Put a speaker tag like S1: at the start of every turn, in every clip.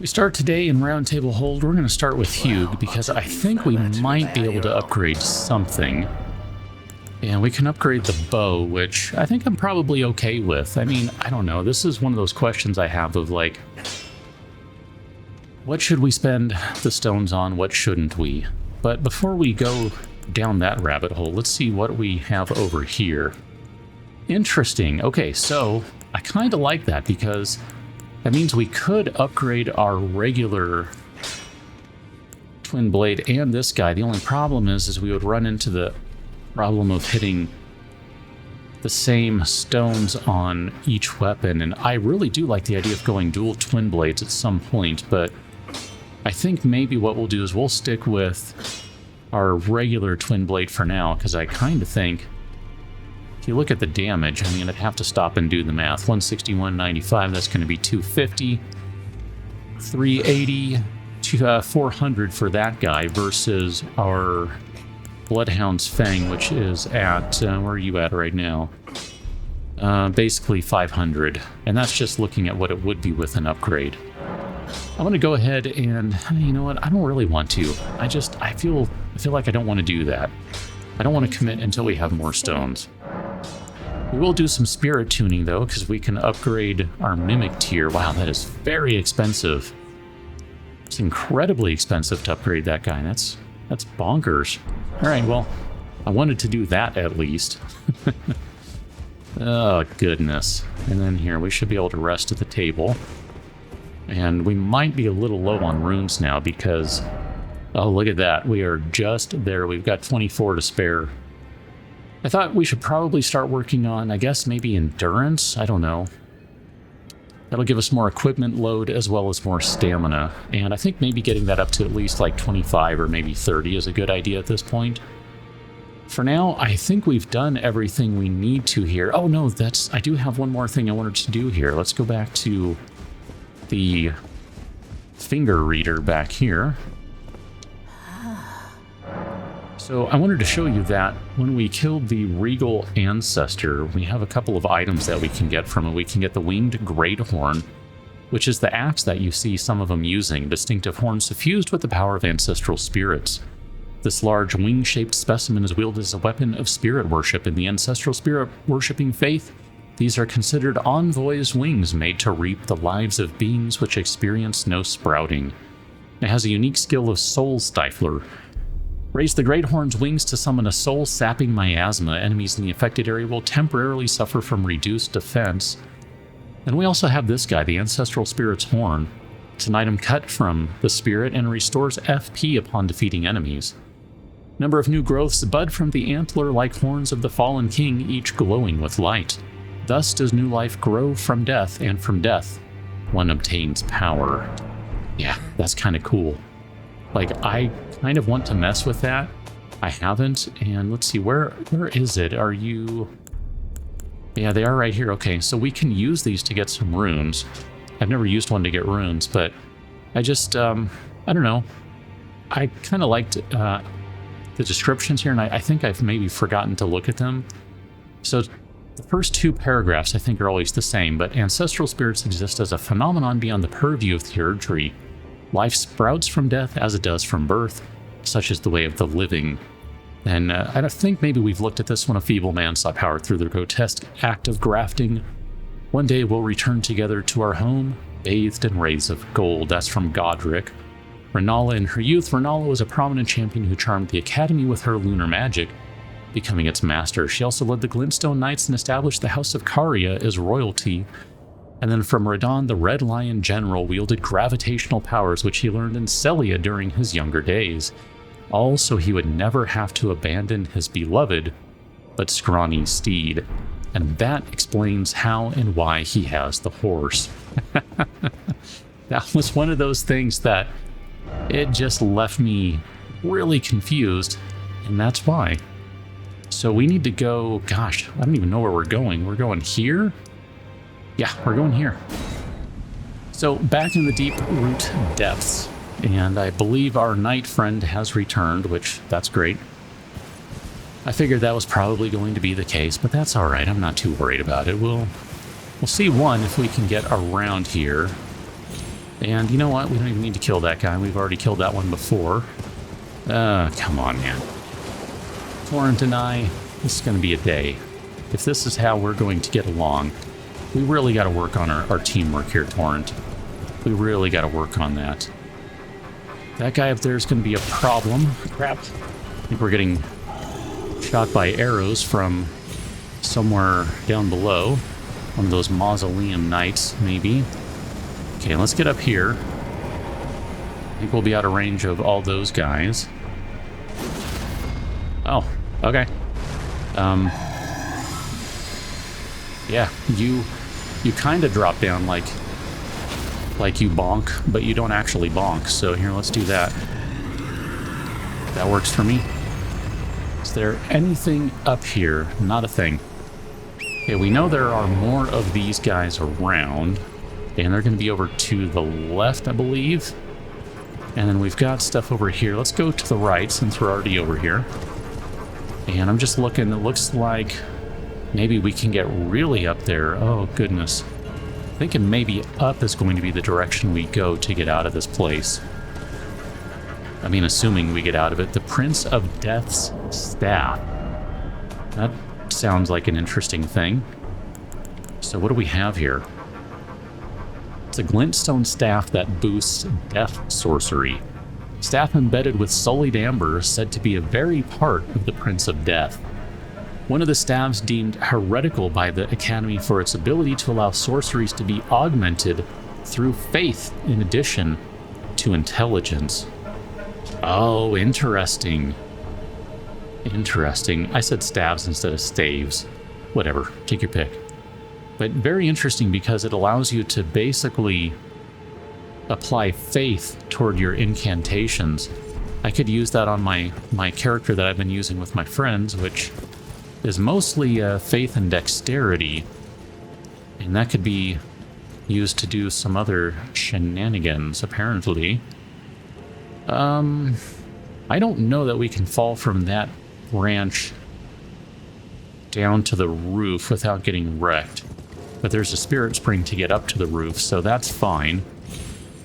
S1: We start today in Round Table Hold. We're going to start with Hugh because I think we might be able to upgrade something. And we can upgrade the bow, which I think I'm probably okay with. I mean, I don't know. This is one of those questions I have of like, what should we spend the stones on? What shouldn't we? But before we go down that rabbit hole, let's see what we have over here. Interesting. Okay, so I kind of like that because that means we could upgrade our regular twin blade and this guy. The only problem is we would run into the problem of hitting the same stones on each weapon, and I really do like the idea of going dual twin blades at some point, but I think maybe what we'll do is we'll stick with our regular twin blade for now, because I kind of think if you look at the damage, I mean, I'd have to stop and do the math. 161.95, that's going to be 250, 380, 400 for that guy versus our Bloodhound's Fang, which is at, where are you at right now? Basically 500, and that's just looking at what it would be with an upgrade. I'm going to go ahead and, you know what, I don't really want to. I feel like I don't want to do that. I don't want to commit until we have more stones. We will do some spirit tuning though, because we can upgrade our Mimic tier. Wow, that is very expensive. It's incredibly expensive to upgrade that guy. That's bonkers. All right, well, I wanted to do that at least. Oh, goodness. And then here, we should be able to rest at the table. And we might be a little low on runes now because, oh, look at that. We are just there. We've got 24 to spare. I thought we should probably start working on, I guess, maybe endurance. I don't know. That'll give us more equipment load as well as more stamina. And I think maybe getting that up to at least like 25 or maybe 30 is a good idea at this point. For now, I think we've done everything we need to here. Oh no, I do have one more thing I wanted to do here. Let's go back to the finger reader back here. So I wanted to show you that when we killed the Regal Ancestor, we have a couple of items that we can get from it. We can get the Winged Great Horn, which is the axe that you see some of them using, distinctive horn suffused with the power of ancestral spirits. This large wing-shaped specimen is wielded as a weapon of spirit worship in the ancestral spirit worshipping faith. These are considered envoys' wings made to reap the lives of beings which experience no sprouting. It has a unique skill of Soul Stifler. Raise the Great Horn's wings to summon a soul-sapping miasma. Enemies in the affected area will temporarily suffer from reduced defense. And we also have this guy, the Ancestral Spirit's Horn. It's an item cut from the spirit and restores FP upon defeating enemies. Number of new growths bud from the antler-like horns of the fallen king, each glowing with light. Thus does new life grow from death, and from death one obtains power. Yeah, that's kind of cool. Like, I kind of want to mess with that. I haven't, and let's see, where is it? Are you... Yeah, they are right here. Okay, so we can use these to get some runes. I've never used one to get runes, but I just, I don't know. I kind of liked the descriptions here, and I think I've maybe forgotten to look at them. So the first two paragraphs, I think, are always the same, but ancestral spirits exist as a phenomenon beyond the purview of the Erdtree. Life sprouts from death as it does from birth, such is the way of the living. And I think maybe we've looked at this when a feeble man sought power through the grotesque act of grafting. One day we'll return together to our home, bathed in rays of gold. That's from Godric. Renala in her youth, Renala was a prominent champion who charmed the Academy with her lunar magic, becoming its master. She also led the Glintstone Knights and established the House of Caria as royalty. And then from Radon, the Red Lion General wielded gravitational powers which he learned in Celia during his younger days. All so he would never have to abandon his beloved but scrawny steed. And that explains how and why he has the horse. That was one of those things that it just left me really confused, and that's why. So we need to go, gosh, I don't even know where we're going. We're going here? Yeah, we're going here. So back in the Deeproot Depths, and I believe our knight friend has returned, which that's great. I figured that was probably going to be the case, but that's all right. I'm not too worried about it. We'll see if we can get around here. And you know what? We don't even need to kill that guy. We've already killed that one before. Come on, man. Torrent and I, this is going to be a day. If this is how we're going to get along, we really got to work on our teamwork here, Torrent. We really got to work on that. That guy up there is going to be a problem. Crap. I think we're getting shot by arrows from somewhere down below. One of those mausoleum knights, maybe. Okay, let's get up here. I think we'll be out of range of all those guys. Oh, okay. Yeah, you kind of drop down like you bonk, but you don't actually bonk. So here, let's do that. That works for me. Is there anything up here? Not a thing. Okay, we know there are more of these guys around, and they're going to be over to the left, I believe. And then we've got stuff over here. Let's go to the right since we're already over here. And I'm just looking. It looks like maybe we can get really up there. Oh, goodness. Thinking maybe up is going to be the direction we go to get out of this place. I mean, assuming we get out of it. The Prince of Death's Staff. That sounds like an interesting thing. So what do we have here? It's a glintstone staff that boosts death sorcery. Staff embedded with sullied amber is said to be a very part of the Prince of Death. One of the staves deemed heretical by the Academy for its ability to allow sorceries to be augmented through faith in addition to intelligence. Oh, interesting. Interesting. I said staves instead of staves. Whatever, take your pick. But very interesting because it allows you to basically apply faith toward your incantations. I could use that on my character that I've been using with my friends, which is mostly faith and dexterity. And that could be used to do some other shenanigans, apparently. I don't know that we can fall from that branch down to the roof without getting wrecked. But there's a spirit spring to get up to the roof, so that's fine.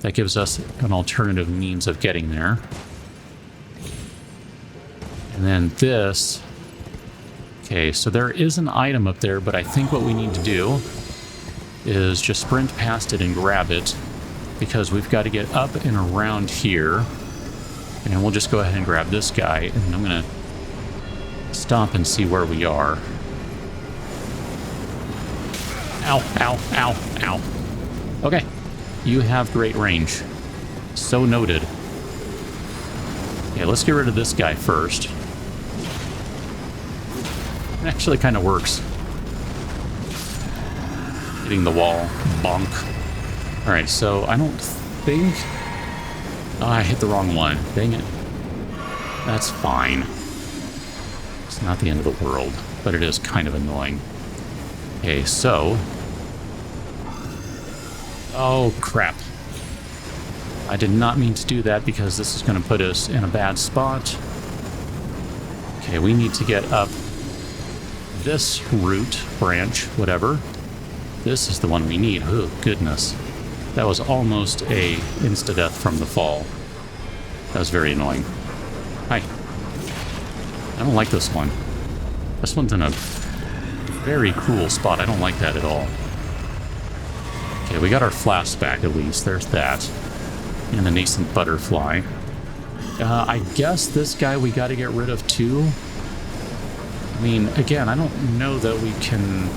S1: That gives us an alternative means of getting there. And then this. Okay, so there is an item up there, but I think what we need to do is just sprint past it and grab it, because we've got to get up and around here. And we'll just go ahead and grab this guy, and I'm going to stop and see where we are. Ow, ow, ow, ow. Okay, you have great range. So noted. Okay, let's get rid of this guy first. It actually kind of works. Hitting the wall. Bonk. Alright, so I don't think... Oh, I hit the wrong one. Dang it. That's fine. It's not the end of the world, but it is kind of annoying. Okay, so... Oh, crap. I did not mean to do that because this is going to put us in a bad spot. Okay, we need to get up this root, branch, whatever. This is the one we need. Oh, goodness. That was almost a insta-death from the fall. That was very annoying. Hi. I don't like this one. This one's in a very cool spot. I don't like that at all. Okay, we got our flask back at least. There's that. And the nascent butterfly. I guess this guy we got to get rid of too. I mean, again, I don't know that we can...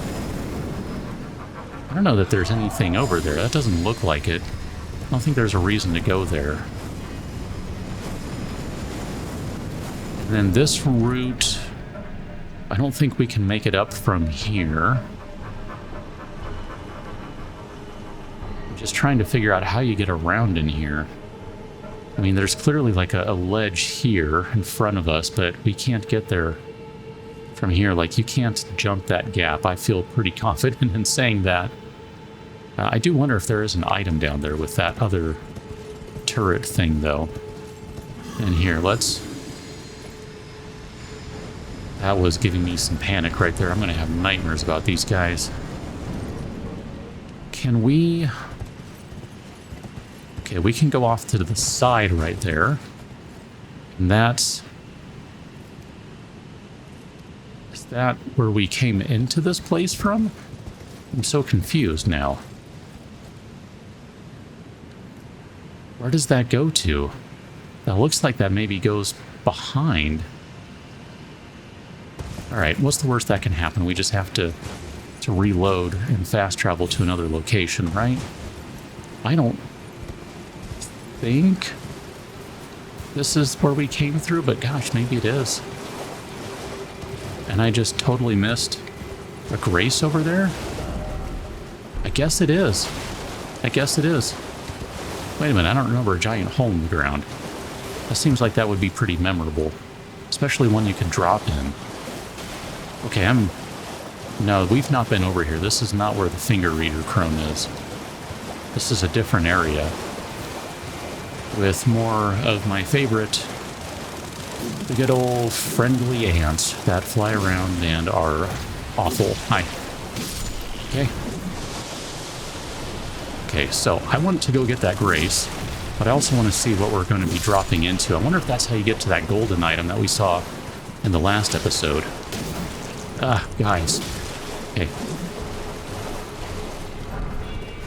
S1: I don't know that there's anything over there. That doesn't look like it. I don't think there's a reason to go there. And then this route... I don't think we can make it up from here. I'm just trying to figure out how you get around in here. I mean, there's clearly like a ledge here in front of us, but we can't get there from here. Like, you can't jump that gap. I feel pretty confident in saying that. I do wonder if there is an item down there with that other turret thing, though. And here, let's... That was giving me some panic right there. I'm going to have nightmares about these guys. Can we... Okay, we can go off to the side right there. And that's... Is that where we came into this place from? I'm so confused now. Where does that go to? That looks like that maybe goes behind. Alright, what's the worst that can happen? We just have to reload and fast travel to another location, right? I don't think this is where we came through, but gosh, maybe it is. And I just totally missed a grace over there? I guess it is. I guess it is. Wait a minute, I don't remember a giant hole in the ground. That seems like that would be pretty memorable. Especially one you can drop in. Okay, no, we've not been over here. This is not where the finger reader crone is. This is a different area. With more of my favorite, the good old friendly ants that fly around and are awful. Hi. Okay. Okay, so I want to go get that grace, but I also want to see what we're going to be dropping into. I wonder if that's how you get to that golden item that we saw in the last episode. Guys. Okay.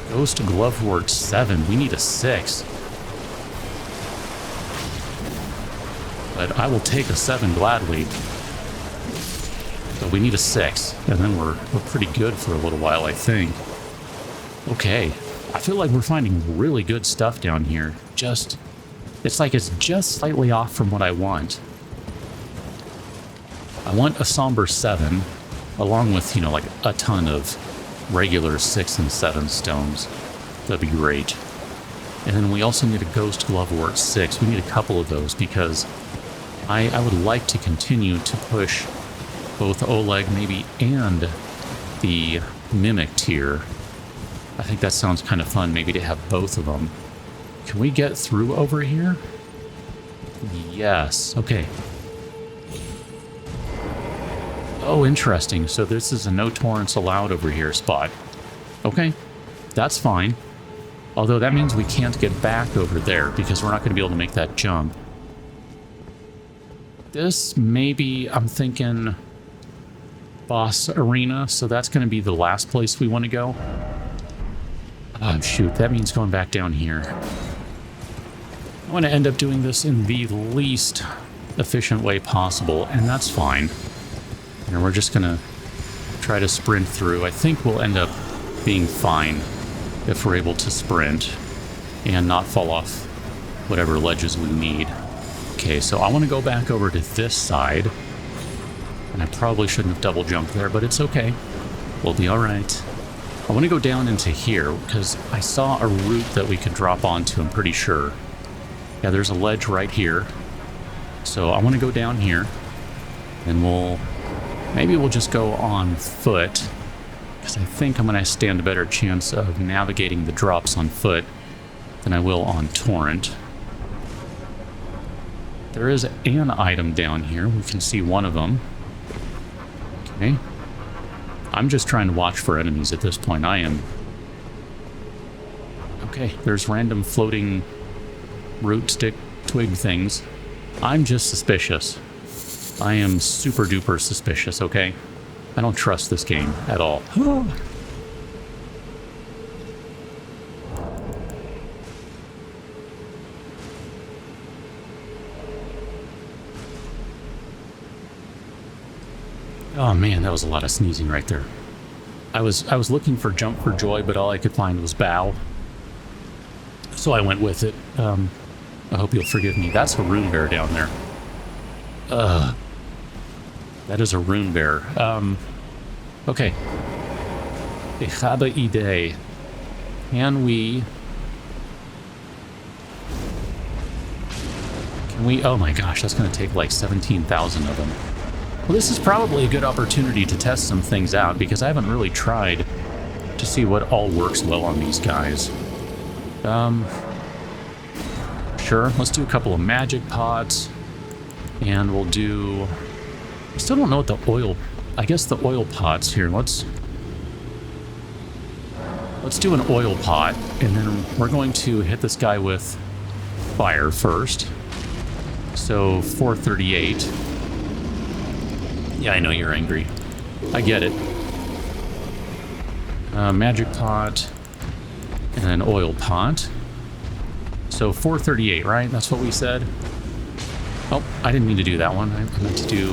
S1: Ghost Glovewort 7. We need a 6. But I will take a 7 gladly. But we need a 6. And then we're pretty good for a little while, I think. Okay. I feel like we're finding really good stuff down here. It's like it's just slightly off from what I want. I want a somber 7, along with, like a ton of regular 6 and 7 stones. That'd be great. And then we also need a Ghost Glovewort 6. We need a couple of those because I would like to continue to push both Oleg maybe and the Mimic tier. I think that sounds kind of fun, maybe to have both of them. Can we get through over here? Yes. Okay. Oh, interesting. So this is a no torrents allowed over here spot. Okay. That's fine. Although that means we can't get back over there because we're not going to be able to make that jump. This maybe, I'm thinking, boss arena. So that's going to be the last place we want to go. Oh, shoot, that means going back down here. I want to end up doing this in the least efficient way possible, and that's fine. And we're just going to try to sprint through. I think we'll end up being fine if we're able to sprint and not fall off whatever ledges we need. Okay, so I want to go back over to this side. And I probably shouldn't have double jumped there, but it's okay. We'll be all right. I want to go down into here, because I saw a route that we could drop onto, I'm pretty sure. Yeah, there's a ledge right here. So I want to go down here, and maybe we'll just go on foot, because I think I'm going to stand a better chance of navigating the drops on foot than I will on torrent. There is an item down here. We can see one of them. Okay. I'm just trying to watch for enemies at this point. I am. Okay, there's random floating root stick twig things. I'm just suspicious. I am super duper suspicious, okay? I don't trust this game at all. Oh man, that was a lot of sneezing right there. I was looking for jump for joy, but all I could find was bow. So I went with it. I hope you'll forgive me. That's a rune bear down there. That is a rune bear. Okay. Ich habe Idee. Can we... Oh my gosh, that's going to take like 17,000 of them. Well, this is probably a good opportunity to test some things out, because I haven't really tried to see what all works well on these guys. Sure, let's do a couple of magic pots, and we'll do... I still don't know what the oil... I guess the oil pots here, let's... Let's do an oil pot, and then we're going to hit this guy with fire first. So 438. Yeah, I know you're angry. I get it. Magic pot, and then oil pot. So 438, right? That's what we said. Oh, I didn't mean to do that one. I meant to do,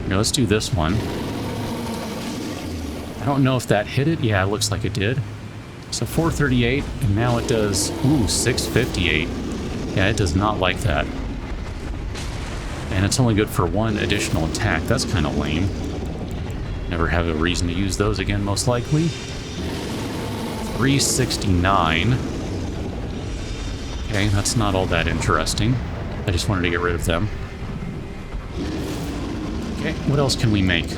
S1: here, let's do this one. I don't know if that hit it. Yeah, it looks like it did. So 438, and now it does, ooh, 658. Yeah, it does not like that. And it's only good for one additional attack. That's kind of lame. Never have a reason to use those again, most likely. 369. Okay, that's not all that interesting. I just wanted to get rid of them. Okay, what else can we make?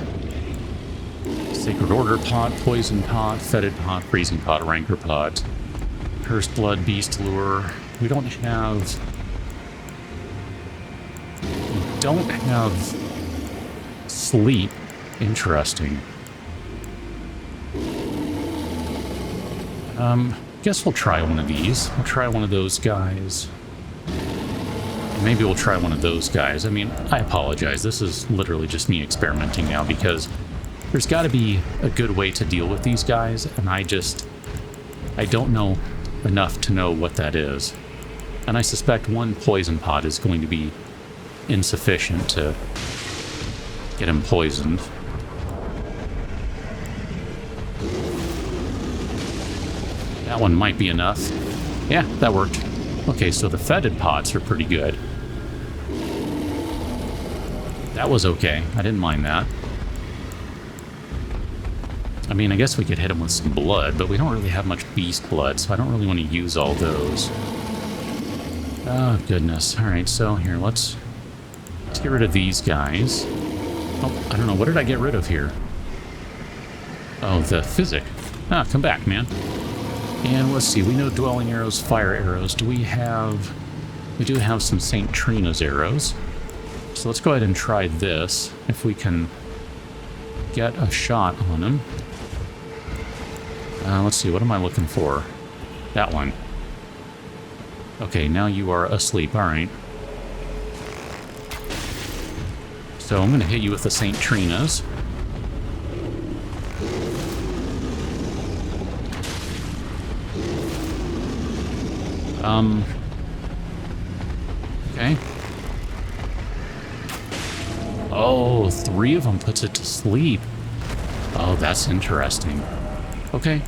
S1: Sacred Order pot, Poison pot, Fetid pot, Freezing pot, Rancor pot, Cursed Blood, Beast Lure. We don't have sleep. Interesting. Guess we'll try one of these. We'll try one of those guys. Maybe we'll try one of those guys. I mean, I apologize. This is literally just me experimenting now because there's got to be a good way to deal with these guys, and I don't know enough to know what that is. And I suspect one poison pot is going to be insufficient to get him poisoned. That one might be enough. Yeah, that worked. Okay, so the fetid pots are pretty good. That was okay. I didn't mind that. I mean, I guess we could hit him with some blood, but we don't really have much beast blood, so I don't really want to use all those. Oh, goodness. All right, so here, let's get rid of these guys. Oh, I don't know. What did I get rid of here? Oh, the physic. Ah, come back, man. And let's see. We know dwelling arrows, fire arrows. Do we have... We do have some St. Trina's arrows. So let's go ahead and try this, if we can get a shot on him. Let's see. What am I looking for? That one. Okay, now you are asleep. All right. So I'm going to hit you with the St. Trina's. Okay. Oh, 3 of them puts it to sleep. Oh, that's interesting. Okay.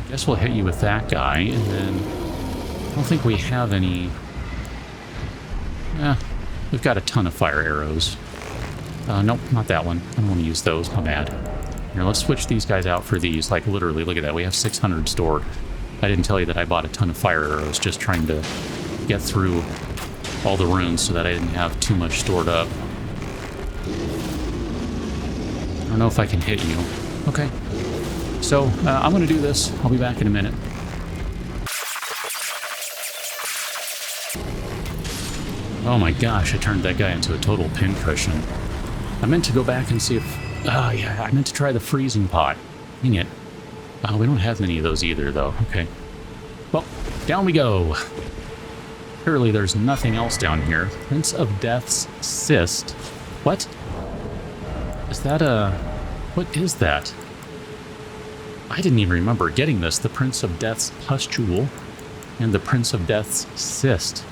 S1: I guess we'll hit you with that guy, and then I don't think we have any... we've got a ton of fire arrows. Nope, not that one. I don't want to use those. My bad. Here, let's switch these guys out for these. Like, literally, look at that. We have 600 stored. I didn't tell you that I bought a ton of fire arrows, just trying to get through all the runes so that I didn't have too much stored up. I don't know if I can hit you. Okay. So, I'm going to do this. I'll be back in a minute. Oh my gosh, I turned that guy into a total pincushion. I meant to go back and see if... Oh yeah, I meant to try the freezing pot. Dang it. We don't have many of those either, though. Okay. Well, down we go. Clearly there's nothing else down here. Prince of Death's Cyst. What? Is that a... What is that? I didn't even remember getting this. The Prince of Death's Pustule and the Prince of Death's Cyst.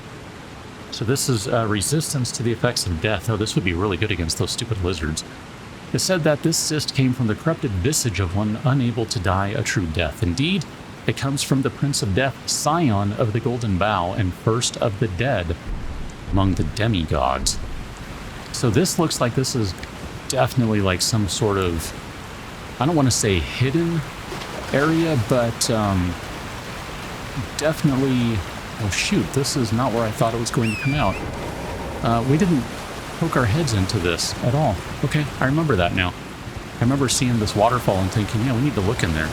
S1: So this is resistance to the effects of death. Oh, this would be really good against those stupid lizards. It said that this cyst came from the corrupted visage of one unable to die a true death. Indeed, it comes from the Prince of Death, scion of the Golden Bough, and first of the dead among the demigods. So this looks like this is definitely like some sort of, I don't want to say hidden area, but definitely, oh shoot, this is not where I thought it was going to come out. We didn't poke our heads into this at all. Okay, I remember that now. I remember seeing this waterfall and thinking, yeah, we need to look in there.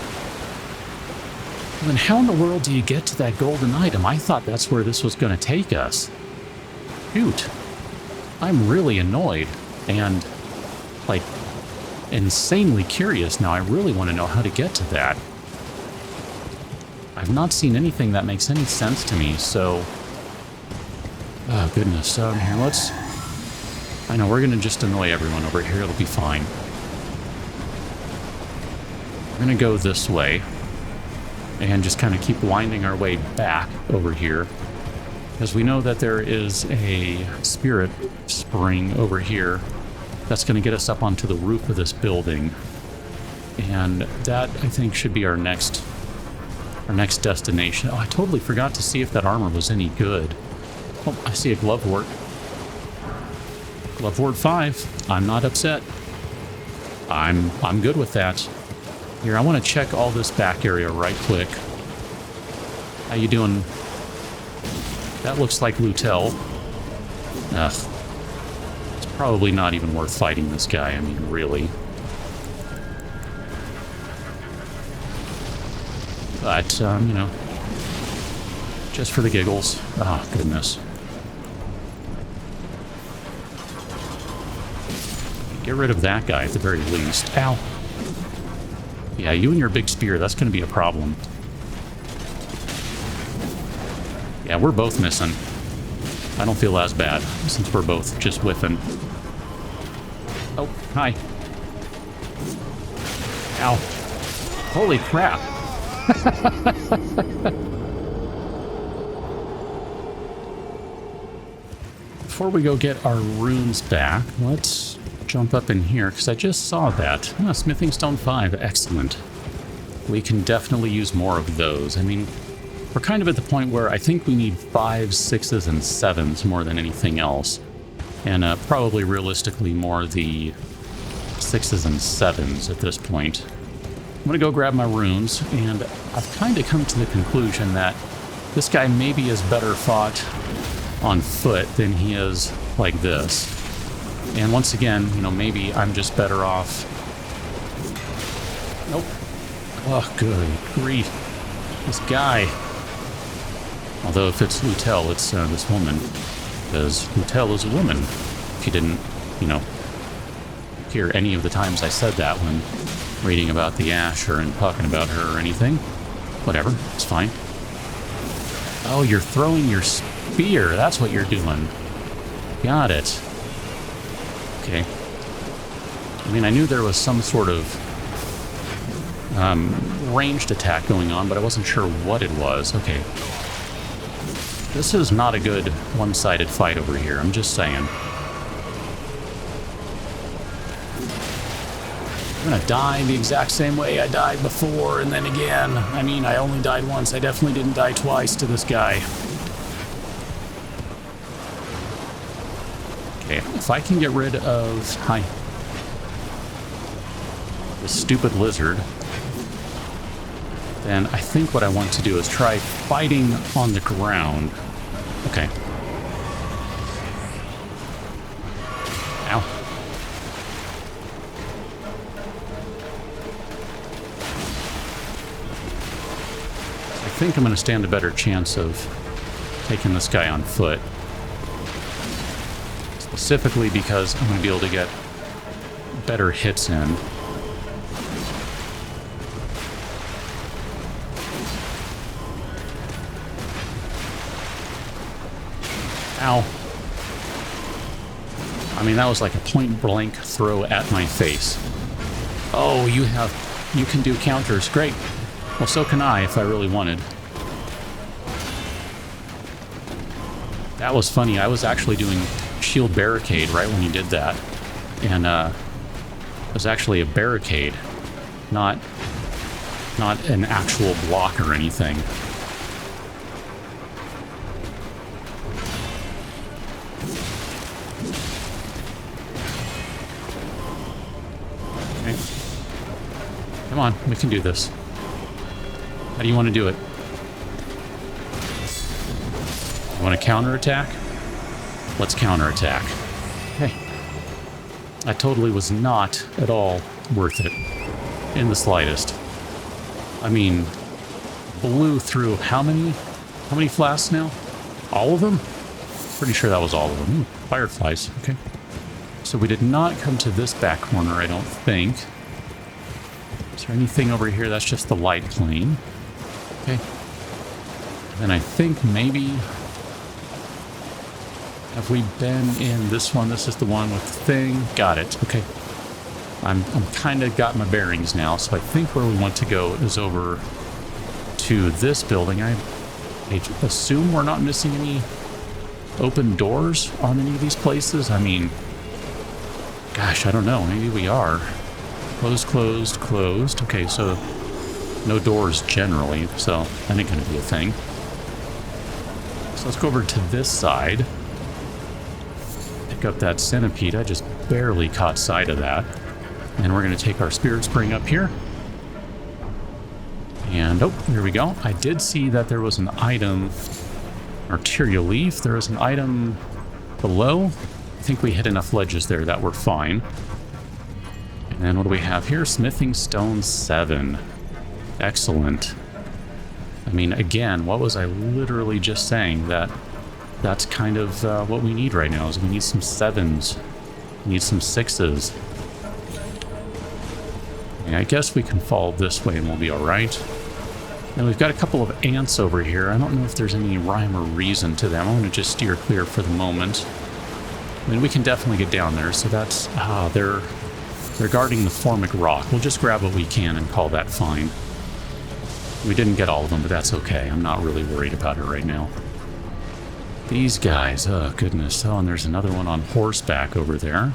S1: Well, then how in the world do you get to that golden item? I thought that's where this was going to take us. Shoot. I'm really annoyed. And like, insanely curious now. I really want to know how to get to that. I've not seen anything that makes any sense to me, so... Oh, goodness. So, here, let's... I know, we're going to just annoy everyone over here. It'll be fine. We're going to go this way. And just kind of keep winding our way back over here. Because we know that there is a spirit spring over here that's going to get us up onto the roof of this building. And that, I think, should be our next destination. Oh, I totally forgot to see if that armor was any good. Oh, I see a glove wart. Glove wart 5. I'm not upset. I'm good with that. Here, I want to check all this back area right quick. How you doing? That looks like Lutel. Ugh. It's probably not even worth fighting this guy. I mean, really. But, you know, just for the giggles. Oh, goodness. Get rid of that guy at the very least. Ow. Yeah, you and your big spear, that's going to be a problem. Yeah, we're both missing. I don't feel as bad, since we're both just whiffing. Oh, hi. Ow. Holy crap. Before we go get our runes back, let's jump up in here, because I just saw that. Ah, Smithing Stone 5, excellent. We can definitely use more of those. I mean, we're kind of at the point where I think we need 5s, 6s, and 7s more than anything else. And probably realistically more the 6s and 7s at this point. I'm going to go grab my runes, and I've kind of come to the conclusion that this guy maybe is better fought on foot than he is like this. And once again, you know, maybe I'm just better off... Nope. Oh, good grief. This guy. Although if it's Lutel, it's this woman. Because Lutel is a woman. If you didn't, you know, hear any of the times I said that when reading about the Asher and talking about her or anything. Whatever, it's fine. Oh, you're throwing your spear. That's what you're doing. Got it. Okay. I mean, I knew there was some sort of ranged attack going on, but I wasn't sure what it was. Okay. This is not a good one-sided fight over here, I'm just saying. I'm gonna die the exact same way I died before, and then again. I mean, I only died once. I definitely didn't die twice to this guy. Okay, if I can get rid of... Hi. This stupid lizard, then I think what I want to do is try fighting on the ground. Okay. Ow. I think I'm going to stand a better chance of taking this guy on foot. Specifically because I'm going to be able to get better hits in. Ow. I mean, that was like a point-blank throw at my face. Oh, you can do counters. Great. Well, so can I if I really wanted. That was funny. I was actually doing shield barricade right when you did that. And it was actually a barricade, not an actual block or anything. Okay. Come on, we can do this. How do you want to do it? You want to counterattack? Let's counterattack. Okay. That totally was not at all worth it. In the slightest. I mean, blew through how many flasks now? All of them? Pretty sure that was all of them. Ooh, fireflies. Okay. So we did not come to this back corner, I don't think. Is there anything over here? That's just the light plane. Okay. And I think maybe... Have we been in this one? This is the one with the thing. Got it. Okay. I'm kind of got my bearings now, so I think where we want to go is over to this building. I assume we're not missing any open doors on any of these places. I mean, gosh, I don't know. Maybe we are. Closed, closed, closed. Okay, so no doors generally, so that ain't gonna be a thing. So let's go over to this side. Pick up that centipede. I just barely caught sight of that. And we're going to take our Spirit Spring up here. And, oh, here we go. I did see that there was an item, Arterial Leaf. There was an item below. I think we hit enough ledges there that we're fine. And then what do we have here? Smithing Stone 7. Excellent. I mean, again, what was I literally just saying? That's kind of what we need right now, is we need some 7s. We need some 6s. I guess we can fall this way and we'll be alright. And we've got a couple of ants over here. I don't know if there's any rhyme or reason to them. I'm going to just steer clear for the moment. I mean, we can definitely get down there, so that's... they're guarding the formic rock. We'll just grab what we can and call that fine. We didn't get all of them, but that's okay. I'm not really worried about it right now. These guys, oh goodness. Oh, and there's another one on horseback over there.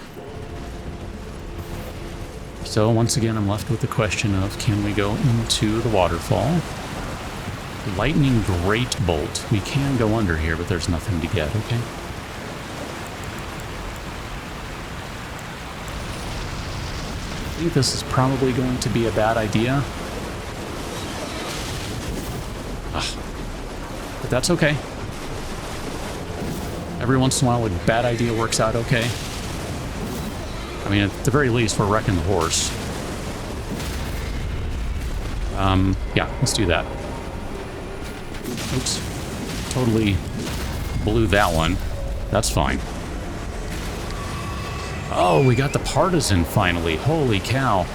S1: So once again, I'm left with the question of, can we go into the waterfall? Lightning Great Bolt. We can go under here, but there's nothing to get, okay? I think this is probably going to be a bad idea. But that's okay. Every once in a while, a bad idea works out okay. I mean, at the very least, we're wrecking the horse. Yeah, let's do that. Oops. Totally blew that one. That's fine. Oh, we got the partisan finally. Holy cow.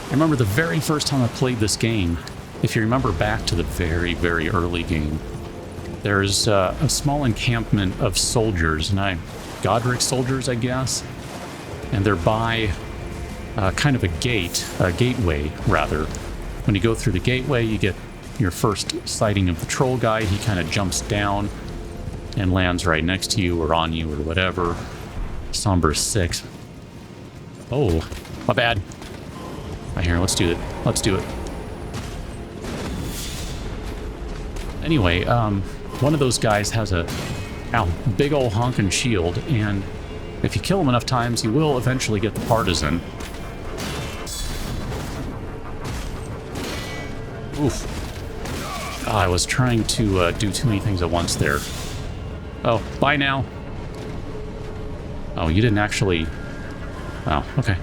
S1: I remember the very first time I played this game, if you remember back to the very, very early game, there's a small encampment of soldiers, and Godric soldiers, I guess. And they're by kind of a gateway, rather. When you go through the gateway, you get your first sighting of the troll guy. He kind of jumps down and lands right next to you or on you or whatever. Somber 6. Oh, my bad. Right here, let's do it. Let's do it. Anyway, one of those guys has a big old honkin' shield, and if you kill him enough times, you will eventually get the partisan. Oof. I was trying to do too many things at once there. Oh, bye now. Oh, you didn't actually... Oh, okay.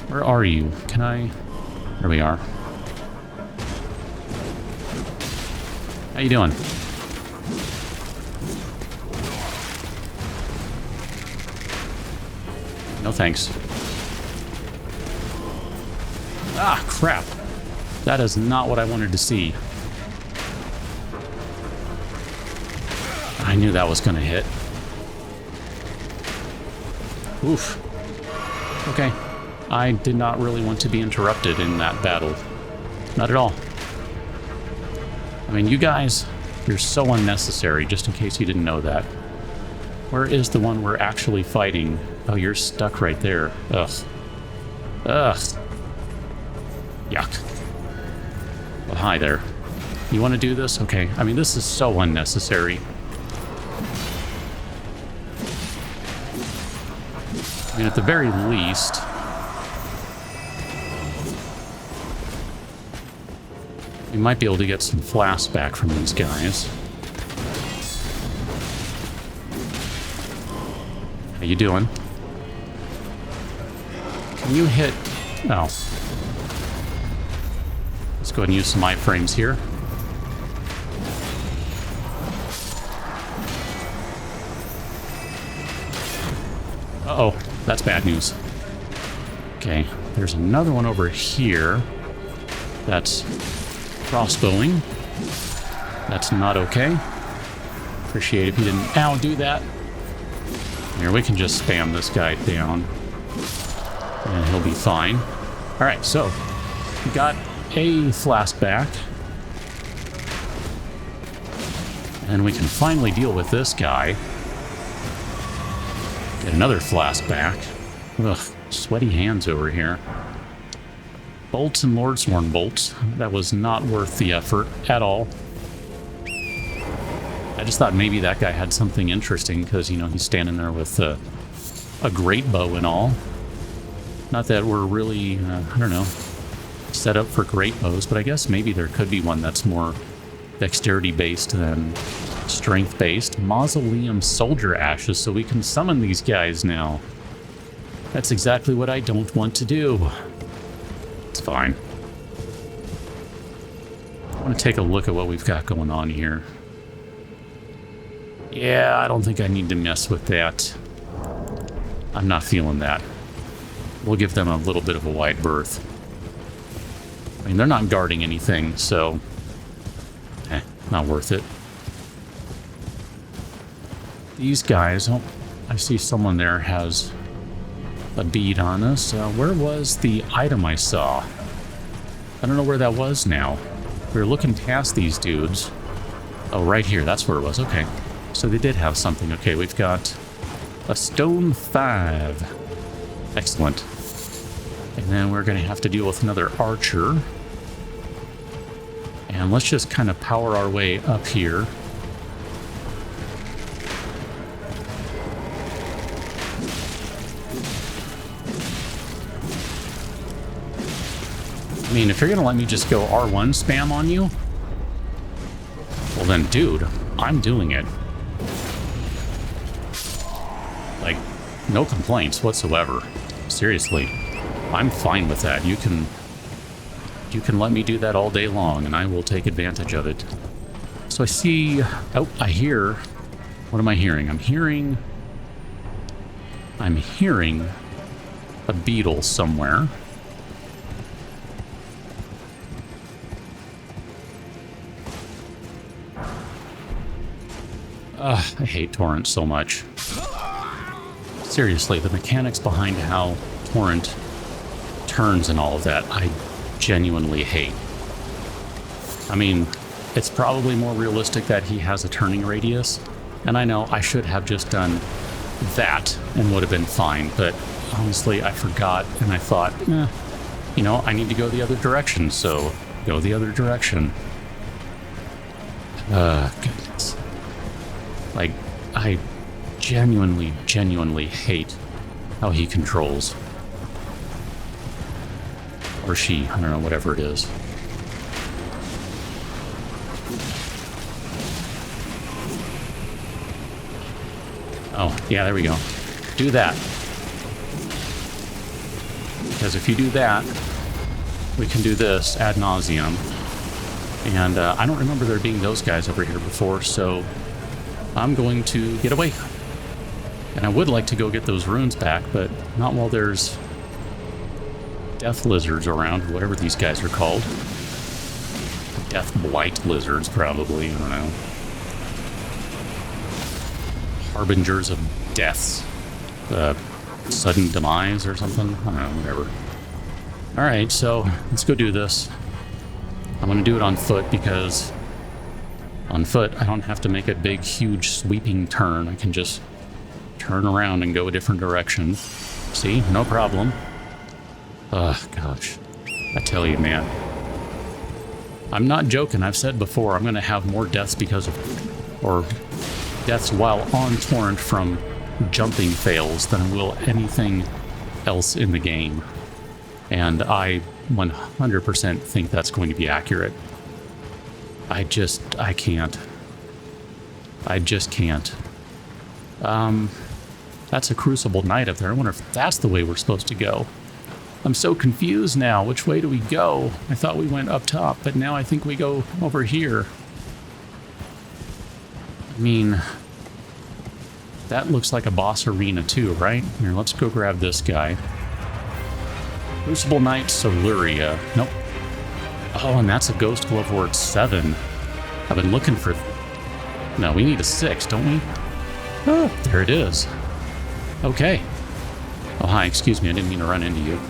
S1: Where are you? Can I... There we are. How you doing? No thanks. Ah, crap. That is not what I wanted to see. I knew that was going to hit. Oof. Okay. I did not really want to be interrupted in that battle. Not at all. I mean, you guys, you're so unnecessary, just in case you didn't know that. Where is the one we're actually fighting? Oh, you're stuck right there. Ugh. Ugh. Yuck. Well, hi there. You want to do this? Okay. I mean, this is so unnecessary. I mean, at the very least... we might be able to get some flasks back from these guys. How you doing? Can you hit... Oh. Let's go ahead and use some iframes here. Uh-oh, that's bad news. Okay, there's another one over here. That's crossbowing. That's not okay. Appreciate if you didn't, do that. Here, we can just spam this guy down. And he'll be fine. Alright, so, we got a flask back. And we can finally deal with this guy. Get another flask back. Ugh, sweaty hands over here. Bolts and Lordsworn bolts. That was not worth the effort at all. I just thought maybe that guy had something interesting because, you know, he's standing there with a great bow and all. Not that we're really, I don't know, set up for great bows, but I guess maybe there could be one that's more dexterity-based than strength-based. Mausoleum Soldier Ashes, so we can summon these guys now. That's exactly what I don't want to do. It's fine. I want to take a look at what we've got going on here. Yeah, I don't think I need to mess with that. I'm not feeling that. We'll give them a little bit of a wide berth. I mean, they're not guarding anything, so... not worth it. These guys... Oh, I see someone there has a bead on us. Where was the item I saw? I don't know where that was now. We were looking past these dudes. Oh, right here. That's where it was. Okay. So they did have something. Okay, we've got a stone 5. Excellent. And then we're going to have to deal with another archer. And let's just kind of power our way up here. I mean, if you're going to let me just go R1 spam on you, well then, dude, I'm doing it. Like, no complaints whatsoever. Seriously, I'm fine with that. You can let me do that all day long, and I will take advantage of it. So I see... Oh, I hear... What am I hearing? I'm hearing a beetle somewhere. I hate Torrent so much. Seriously, the mechanics behind how Torrent turns and all of that, I genuinely hate. I mean, it's probably more realistic that he has a turning radius, and I know I should have just done that and would have been fine, but honestly, I forgot, and I thought, you know, I need to go the other direction, so go the other direction. Goodness. Like, I genuinely hate how he controls. Or she, I don't know, whatever it is. Oh, yeah, there we go. Do that. Because if you do that, we can do this ad nauseum. And I don't remember there being those guys over here before, so I'm going to get away. And I would like to go get those runes back, but not while there's death lizards around, whatever these guys are called. Death blight lizards, probably, I don't know. Harbingers of deaths. Sudden demise or something? I don't know, whatever. Alright, so let's go do this. I'm going to do it on foot because on foot I don't have to make a big, huge, sweeping turn. I can just turn around and go a different direction. See? No problem. Ugh, gosh. I tell you, man. I'm not joking. I've said before, I'm going to have more deaths because of... or deaths while on Torrent from jumping fails than I will anything else in the game. And I 100% think that's going to be accurate. I can't. I just can't. That's a Crucible Knight up there. I wonder if that's the way we're supposed to go. I'm so confused now. Which way do we go? I thought we went up top, but now I think we go over here. I mean, That looks like a boss arena too, right? Here, let's go grab this guy. Crucible Knight Siluria. Nope. Oh, and that's a Ghost Glove Word 7. I've been looking for... No, we need a 6, don't we? Oh, there it is. Okay. Oh, hi, excuse me, I didn't mean to run into you.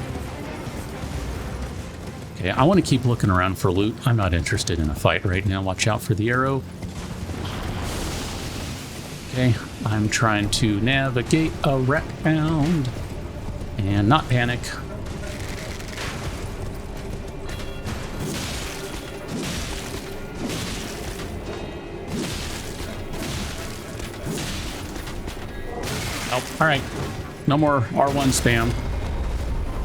S1: Okay, I want to keep looking around for loot. I'm not interested in a fight right now. Watch out for the arrow. Okay, I'm trying to navigate around and not panic. Oh, all right. No more R1 spam.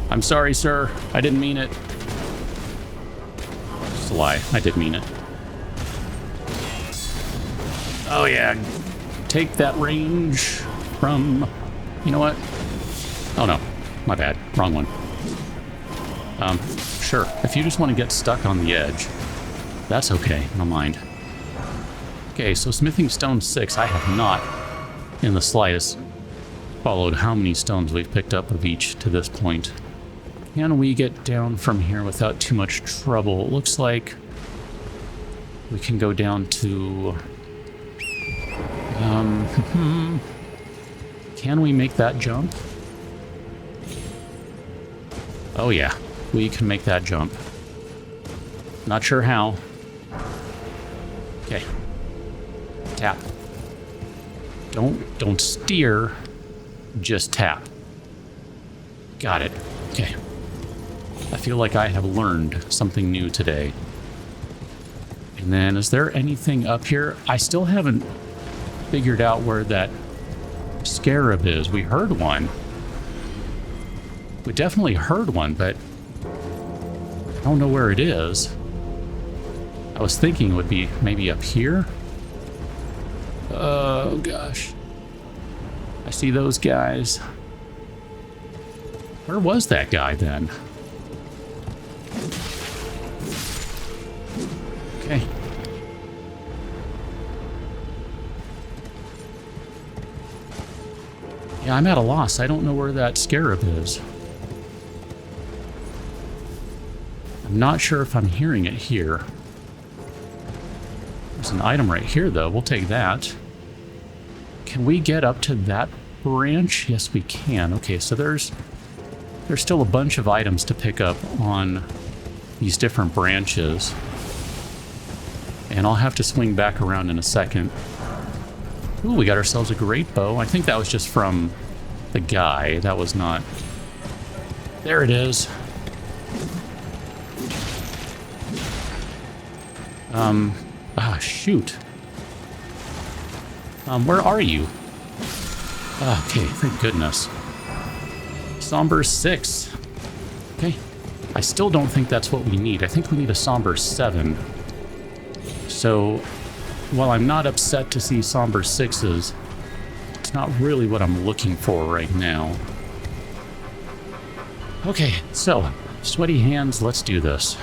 S1: I'm sorry, sir. I didn't mean it. Just a lie. I did mean it. Oh, yeah. Take that range from... You know what? Oh, no. My bad. Wrong one. Sure. If you just want to get stuck on the edge, that's okay. No mind. Okay, so Smithing Stone 6. I have not, in the slightest, followed how many stones we've picked up of each to this point. Can we get down from here without too much trouble? It looks like we can go down to... Can we make that jump? Oh yeah, we can make that jump. Not sure how. Okay. Tap. Don't steer. Just tap. Got it. Okay. I feel like I have learned something new today. And then, is there anything up here? I still haven't figured out where that scarab is. We heard one. We definitely heard one, but I don't know where it is. I was thinking it would be maybe up here. Oh, gosh. I see those guys. Where was that guy then? Okay. Yeah, I'm at a loss. I don't know where that scarab is. I'm not sure if I'm hearing it here. There's an item right here, though. We'll take that. Can we get up to that branch? Yes, we can. Okay, so there's still a bunch of items to pick up on these different branches. And I'll have to swing back around in a second. Ooh, we got ourselves a great bow. I think that was just from the guy. That was not... There it is. Shoot. Where are you? Okay, thank goodness. Somber 6. Okay. I still don't think that's what we need. I think we need a Somber 7. So, while I'm not upset to see Somber 6s, it's not really what I'm looking for right now. Okay, so, sweaty hands, let's do this.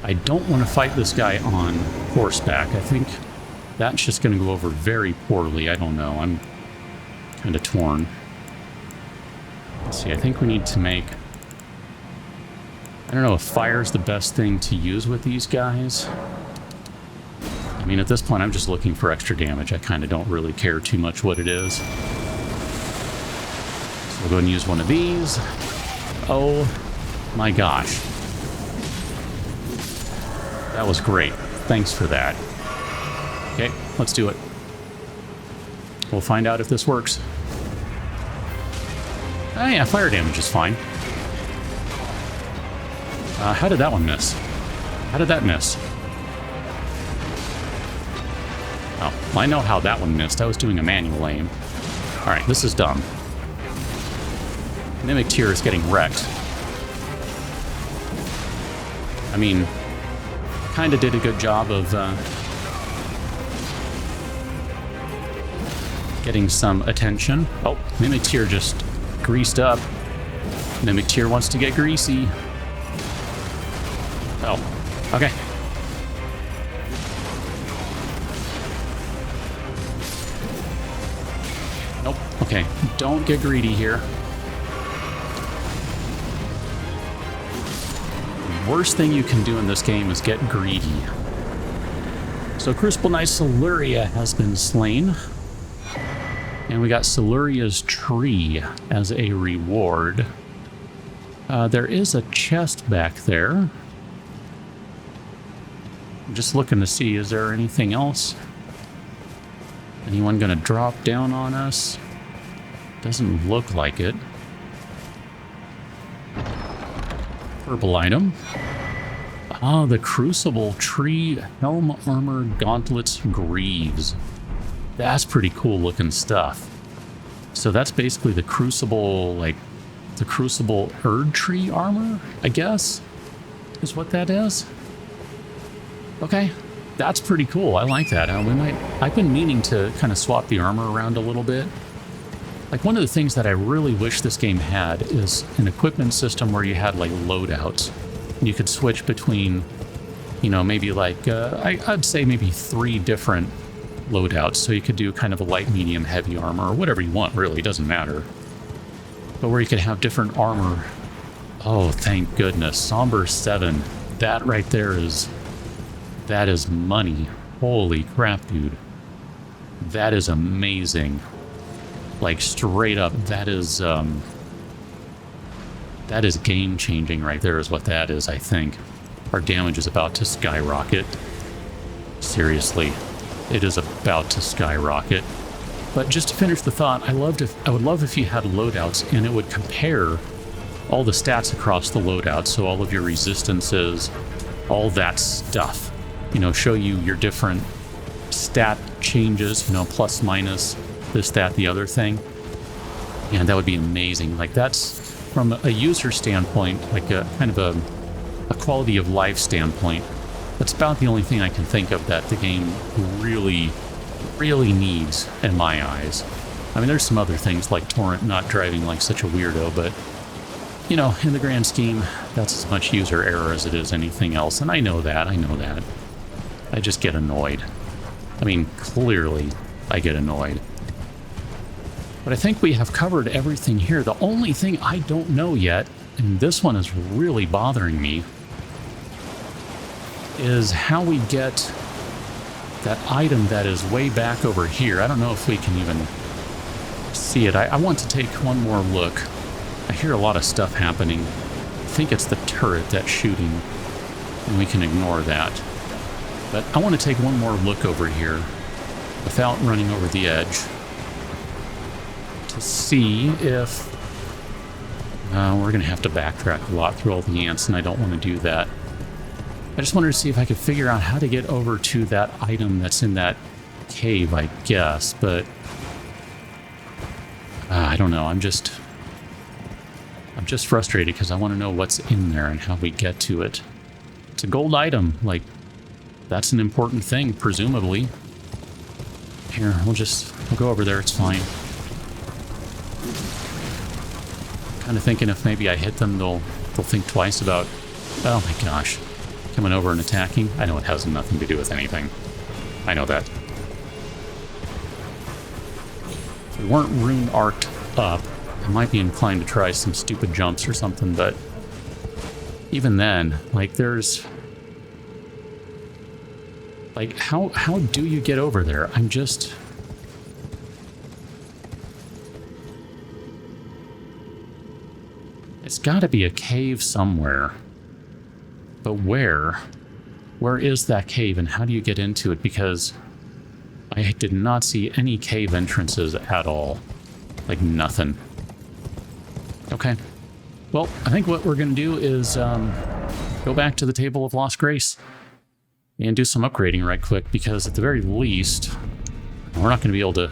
S1: I don't want to fight this guy on horseback. I think that's just going to go over very poorly. I don't know. I'm kind of torn. Let's see. I think we need to make... I don't know if fire's the best thing to use with these guys. I mean, at this point, I'm just looking for extra damage. I kind of don't really care too much what it is. So we'll go and use one of these. Oh my gosh. That was great. Thanks for that. Okay, let's do it. We'll find out if this works. Oh yeah, fire damage is fine. How did that one miss? How did that miss? Oh, well, I know how that one missed. I was doing a manual aim. Alright, this is dumb. Mimic Tier is getting wrecked. I mean, kind of did a good job of getting some attention. Oh, Mimic Tier just greased up. Mimic Tier wants to get greasy. Oh, okay. Okay, don't get greedy here. The worst thing you can do in this game is get greedy. So Crucible Knight Siluria has been slain. And we got Siluria's tree as a reward. There is a chest back there. I'm just looking to see, is there anything else? Anyone gonna drop down on us? Doesn't look like it. Purple item. Ah, the Crucible Tree Helm Armor Gauntlets Greaves. That's pretty cool looking stuff. So that's basically the Crucible, like, the Crucible Erd Tree armor, I guess, is what that is. Okay, that's pretty cool. I like that. I've been meaning to kind of swap the armor around a little bit. Like, one of the things that I really wish this game had is an equipment system where you had, like, loadouts. You could switch between, you know, maybe like, I'd say maybe 3 different loadouts. So you could do kind of a light, medium, heavy armor, or whatever you want, really, it doesn't matter. But where you could have different armor. Oh, thank goodness. Somber 7. That right there is, that is money. Holy crap, dude. That is amazing. Like, straight up, that is game changing right there is what that is, I think. Our damage is about to skyrocket. Seriously, it is about to skyrocket. But just to finish the thought, I would love if you had loadouts and it would compare all the stats across the loadouts, so all of your resistances, all that stuff. You know, show you your different stat changes, you know, plus, minus, this, that, the other thing. And that would be amazing. Like, that's, from a user standpoint, like a kind of a quality of life standpoint, that's about the only thing I can think of that the game really, really needs in my eyes. I mean, there's some other things like Torrent not driving like such a weirdo, but, you know, in the grand scheme, that's as much user error as it is anything else. And I know that. I just get annoyed. I mean, clearly, I get annoyed. But I think we have covered everything here. The only thing I don't know yet, and this one is really bothering me, is how we get that item that is way back over here. I don't know if we can even see it. I want to take one more look. I hear a lot of stuff happening. I think it's the turret that's shooting, and we can ignore that. But I want to take one more look over here without running over the edge to see if... we're going to have to backtrack a lot through all the ants, and I don't want to do that. I just wanted to see if I could figure out how to get over to that item that's in that cave, I guess, but... I don't know, I'm just frustrated because I want to know what's in there and how we get to it. It's a gold item, like, that's an important thing, presumably. Here, we'll go over there, it's fine. Kind of thinking if maybe I hit them, they'll think twice about, oh my gosh, coming over and attacking. I know it has nothing to do with anything. I know that. If we weren't rune arced up, I might be inclined to try some stupid jumps or something, but even then, like, there's... Like, how do you get over there? I'm just... It's gotta be a cave somewhere. But where? Where is that cave and how do you get into it? Because I did not see any cave entrances at all. Like, nothing. Okay. Well, I think what we're gonna do is go back to the Table of Lost Grace and do some upgrading right quick, because at the very least, we're not gonna be able to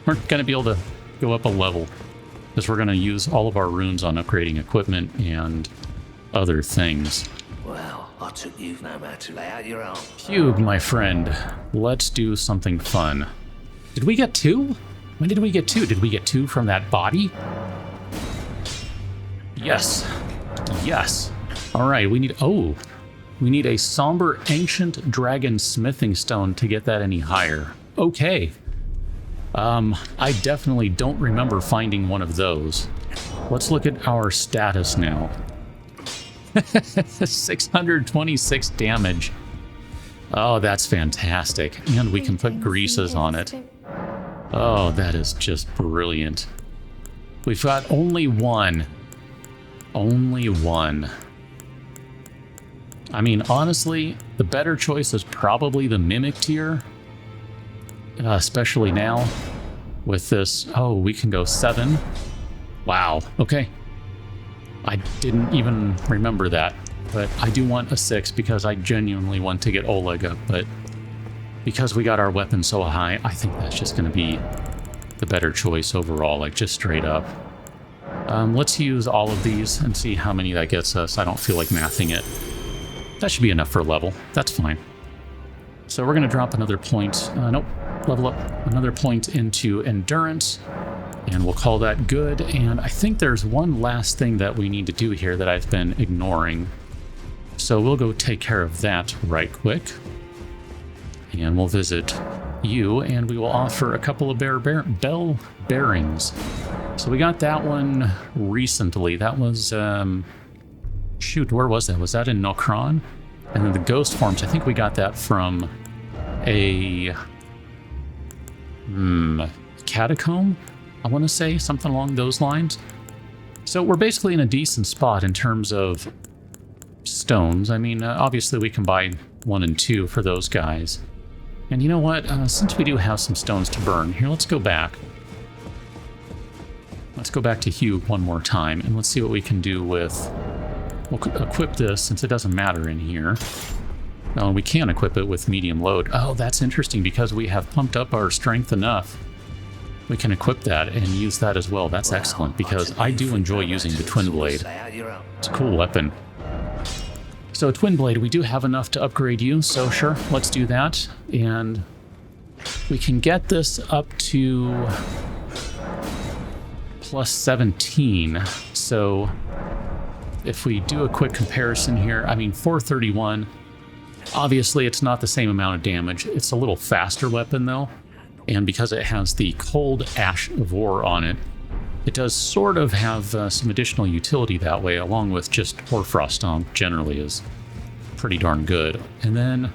S1: we're gonna be able to go up a level. Because we're gonna use all of our runes on upgrading equipment and other things.
S2: Well, I took you no matter to lay out your own.
S1: Hugh, my friend, let's do something fun. Did we get 2? When did we get 2? Did we get 2 from that body? Yes. Yes. Alright, we need a somber ancient dragon smithing stone to get that any higher. Okay. I definitely don't remember finding one of those. Let's look at our status now. 626 damage. Oh, that's fantastic. And we can put greases on it. Oh, that is just brilliant. We've got only one. Only one. I mean, honestly, the better choice is probably the Mimic tier. Especially now with this. Oh, we can go 7. Wow. Okay. I didn't even remember that. But I do want a 6 because I genuinely want to get Oleg up. But because we got our weapon so high, I think that's just going to be the better choice overall, like just straight up. Let's use all of these and see how many that gets us. I don't feel like mathing it. That should be enough for a level. That's fine. So we're going to drop another point. Nope. Level up another point into endurance. And we'll call that good. And I think there's one last thing that we need to do here that I've been ignoring. So we'll go take care of that right quick. And we'll visit you, and we will offer a couple of bell bearings. So we got that one recently. That was, shoot, where was that? Was that in Nokron? And then the ghost forms, I think we got that from a catacomb, I want to say, something along those lines. So we're basically in a decent spot in terms of stones. I mean, obviously we can buy 1 and 2 for those guys. And you know what? Since we do have some stones to burn, here, let's go back. Let's go back to Hugh one more time, and let's see what we can do with... We'll equip this, since it doesn't matter in here. Oh, we can equip it with medium load. Oh, that's interesting, because we have pumped up our strength enough. We can equip that and use that as well. That's excellent, because I do enjoy using the twin blade. It's a cool weapon. So twin blade, we do have enough to upgrade you, so sure, let's do that. And we can get this up to plus 17. So if we do a quick comparison here, I mean, 431, obviously it's not the same amount of damage. It's a little faster weapon though. And because it has the cold ash of war on it, it does sort of have some additional utility that way, along with just Hoarfrost Stomp generally is pretty darn good. And then,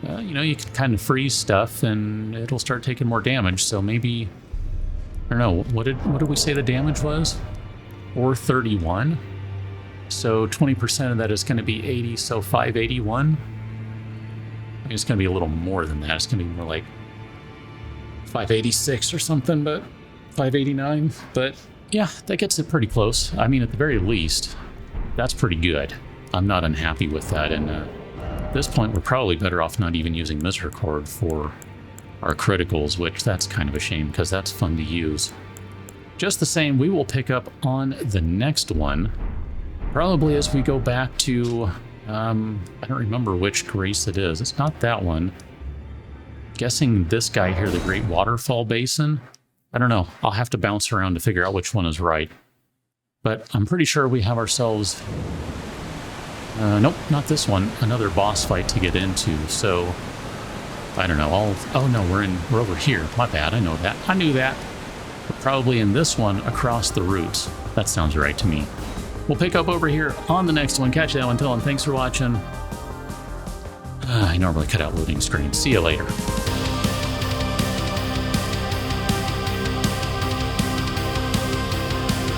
S1: you know, you can kind of freeze stuff and it'll start taking more damage. So maybe, I don't know, what did we say the damage was? 431. So 20% of that is going to be 80, so 581. I mean, it's going to be a little more than that. It's going to be more like 586 or something, but 589. But yeah, that gets it pretty close. I mean, at the very least, that's pretty good. I'm not unhappy with that. And at this point, we're probably better off not even using Misericord for our criticals, which that's kind of a shame because that's fun to use. Just the same, we will pick up on the next one, probably as we go back to, I don't remember which grace it is. It's not that one. Guessing this guy here, the Great Waterfall Basin. I don't know. I'll have to bounce around to figure out which one is right. But I'm pretty sure we have ourselves... nope, not this one. Another boss fight to get into, so... I don't know. Oh no, we're over here. My bad, I know that. I knew that. We're probably in this one across the roots. That sounds right to me. We'll pick up over here on the next one. Catch you that one, till, and thanks for watching. I normally cut out loading screens. See you later.